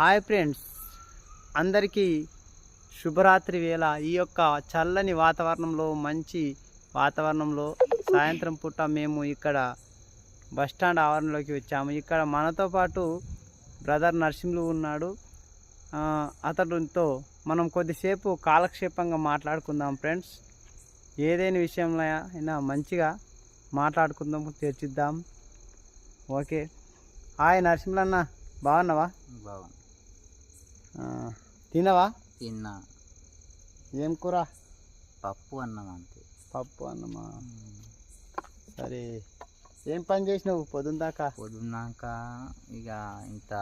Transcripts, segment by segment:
Hi friends, అందరికీ శుభరాత్రి వేళ. ఈ యొక్క చల్లని వాతావరణంలో, మంచి వాతావరణంలో సాయంత్రం పూట మేము ఇక్కడ బస్టాండ్ ఆవరణలోకి వచ్చాము. ఇక్కడ మనతో పాటు బ్రదర్ నరసింహులు ఉన్నాడు. అతడితో మనం కొద్దిసేపు కాలక్షేపంగా మాట్లాడుకుందాం ఫ్రెండ్స్. ఏదైనా విషయంలో అయినా మంచిగా మాట్లాడుకుందాం, చర్చిద్దాం. ఓకే. హాయ్ నరసింహులు అన్న, బాగున్నావా? బాగుంది. తినవా? తిన్నా. ఏం కూర? పప్పు అన్నం అంతే. పప్పు అన్నమా? సరే. ఏం పని చేసినావు పొద్దున్నాక? ఇక ఇంత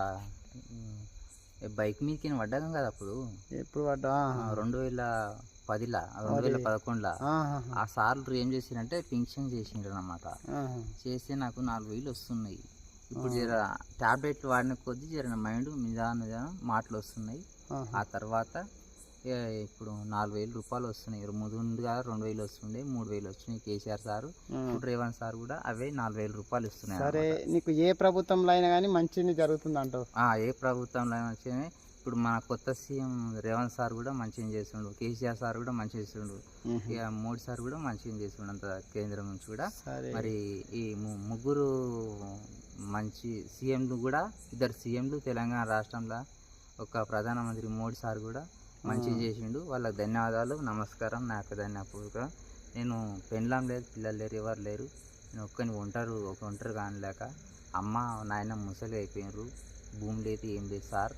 బైక్ మీదకి పడ్డాం కదా అప్పుడు. ఎప్పుడు పడ్డా? 2010లా 2011లా. ఆ సార్లు ఏం చేసిండ్రంటే పింఛన్ చేసిండ్రు అన్నమాట. చేస్తే నాకు 4000 వస్తున్నాయి. ఇప్పుడు జర టాబ్లెట్లు వాడిన కొద్దీ జర మైండ్ నిదానం మాటలు వస్తున్నాయి. ఆ తర్వాత ఇప్పుడు 4000 రూపాయలు వస్తున్నాయి. ముందుగా 2000 వస్తుండే, 3000 వచ్చినాయి కేసీఆర్ సారు. ఇప్పుడు రేవంత్ సార్ కూడా అవే 4000 రూపాయలు ఇస్తున్నాయి. సరే, నీకు ఏ ప్రభుత్వంలో అయినా కానీ మంచిగా జరుగుతుంది అంటావు? ఏ ప్రభుత్వంలో అయినా. ఇప్పుడు మన కొత్త సీఎం రేవంత్ సార్ కూడా మంచిగా చేస్తుండు, కేసీఆర్ సార్ కూడా మంచిగా చేస్తుండు, ఇక మోడీ సార్ కూడా మంచిగా చేస్తుండు అంత కేంద్రం నుంచి కూడా. మరి ఈ ముగ్గురు మంచి సీఎంలు కూడా, ఇద్దరు సీఎంలు తెలంగాణ రాష్ట్రంలో, ఒక ప్రధానమంత్రి మోడీ సార్ కూడా మంచిగా చేసిండు. వాళ్ళకి ధన్యవాదాలు, నమస్కారం. నాకు ధన్యపూర్వకం. నేను పెళ్ళాం లేదు, పిల్లలు లేరు, ఎవరు లేరు. నేను ఒక్కని ఒంటరి కానలేక అమ్మ నాయన ముసలి అయిపోయినారు. భూమి లేదు, ఏం లేదు సార్.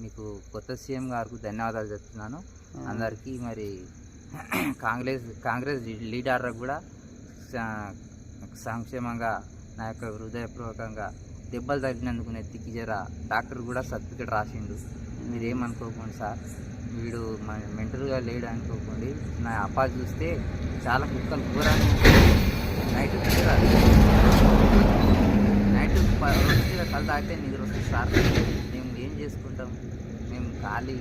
మీకు కొత్త సీఎం గారికి ధన్యవాదాలు చెప్తున్నాను అందరికీ. మరి కాంగ్రెస్ లీడర్ కూడా సంక్షేమంగా నా యొక్క హృదయపూర్వకంగా దెబ్బలు తగిలినందుకు నెత్తికి జర డాక్టర్ కూడా సర్టిఫికేట్ రాసిండు. మీరేమనుకోకండి సార్, వీడు మెంటల్గా లేడు అనుకోకండి. నా అప్పాలు చూస్తే చాలా కుక్కలు ఘోరాన్ని నైట్ కళ్ళు తాగితే నిద్ర వస్తుంది సార్. మేము ఏం చేసుకుంటాం? మేము ఖాళీ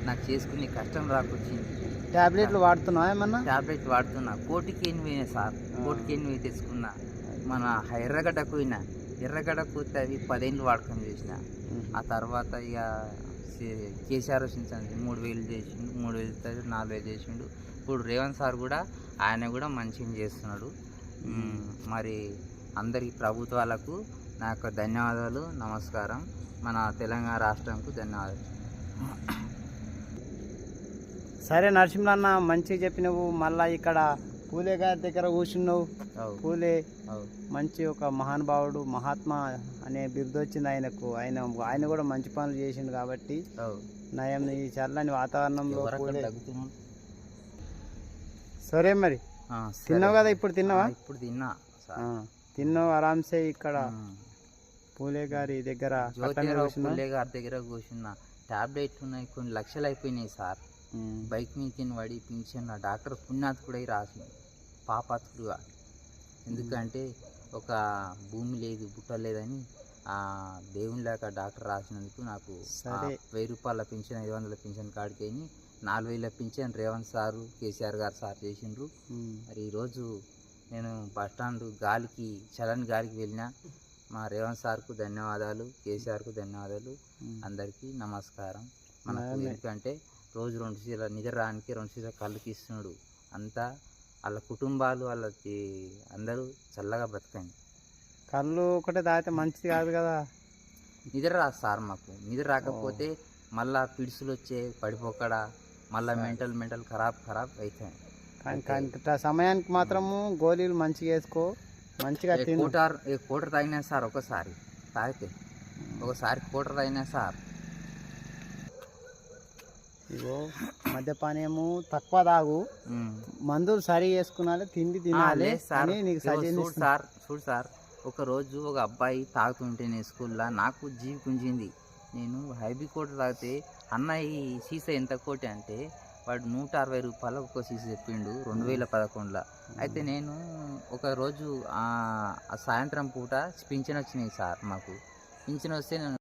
నాకు చేసుకునే కష్టం రాకొచ్చింది. టాబ్లెట్లు వాడుతున్నా? ఏమన్నా టాబ్లెట్ వాడుతున్నా. కోటికి 8,000 సార్. కోటికి 8,000 తెచ్చుకున్నా. మన ఎర్రగడ్డకు పోయినా, ఎర్రగడ్డకు పోతే అవి 10 ఏళ్ళు వాడకం చేసిన. ఆ తర్వాత ఇక కేసీఆర్ వచ్చింది, 3,000 చేసిండు, 3,000 4,000 చేసిండు. ఇప్పుడు రేవంత్ సార్ కూడా ఆయన కూడా మంచిగా చేస్తున్నాడు. మరి అందరి ప్రభుత్వాలకు నా యొక్క ధన్యవాదాలు, నమస్కారం. మన తెలంగాణ రాష్ట్రంకు ధన్యవాదాలు. సరే నరసింహులు అన్న, మంచిగా చెప్పినవు. మళ్ళీ ఇక్కడ పూలే గారి దగ్గర కూర్చున్నావు. పూలే మంచి ఒక మహానుభావుడు, మహాత్మా అనే బిరుదు వచ్చింది ఆయనకు. ఆయన కూడా మంచి పనులు చేసిండు కాబట్టి నయం. ఈ చల్లని వాతావరణంలో సరే. మరి తిన్నావు కదా? ఇప్పుడు తిన్నావా? ఇప్పుడు తిన్నావు ఆరామ్సే. ఇక్కడ పూలే గారి దగ్గర కూర్చున్నా. టాబ్లెట్లు ఉన్నాయి, కొన్ని లక్షలు అయిపోయినాయి సార్. బైక్ మీదకి పడి పింఛన్ డాక్టర్ పుణ్యాత్కుడై రాసింది, పాపాత్కుడుగా. ఎందుకంటే ఒక భూమి లేదు, బుట్ట లేదని ఆ దేవుని లేక డాక్టర్ రాసినందుకు నాకు 1000 రూపాయల పింఛన్, 500 పింఛన్ కాడికి అయిన 4,000 పింఛన్ రేవంత్ సారు, కేసీఆర్ గారు సార్ చేసిండ్రు. మరి ఈరోజు నేను బస్టాండ్ గాలికి, చలని గాలికి వెళ్ళిన. మా రేవంత్ సార్కు ధన్యవాదాలు, కేసీఆర్కు ధన్యవాదాలు. అందరికీ నమస్కారం. మనకు ఎందుకంటే రోజు 2 సీల నిద్ర రానికి 2 సీల కళ్ళకి ఇస్తున్నాడు. అంతా వాళ్ళ కుటుంబాలు, వాళ్ళకి అందరూ చల్లగా బతకండి. కళ్ళు ఒకటే తాగితే మంచిది కాదు కదా. నిద్ర రాదు సార్ మాకు. నిద్ర రాకపోతే మళ్ళా పిడుసులు వచ్చే, పడిపోకడా, మళ్ళీ మెంటల్ ఖరాబ్ అవుతాయి. కానీ సమయానికి మాత్రము గోళీలు మంచిగా వేసుకో, మంచిగా కోటర్ తాగినా సార్. ఒకసారి తాగినా సార్. ఇగో మద్యపానము తక్కువ తాగు, మందులు సరి చేసుకున్నాలి, తిండి తినాలి అని నీకు సజెషన్. చూడు సార్, ఒక రోజు ఒక అబ్బాయి తాగుతుంటే నేను స్కూల్లో నాకు జీవి గుంజింది. నేను హైబీ కోట తాగితే అన్నయ్య సీసా ఎంత కోటి అంటే వాడు 160 రూపాయలు ఒక్కో సీసా చెప్పిండు 2011లో. అయితే నేను ఒకరోజు సాయంత్రం పూట పింఛన్ వచ్చినాయి సార్. మాకు పింఛన్ వస్తే నేను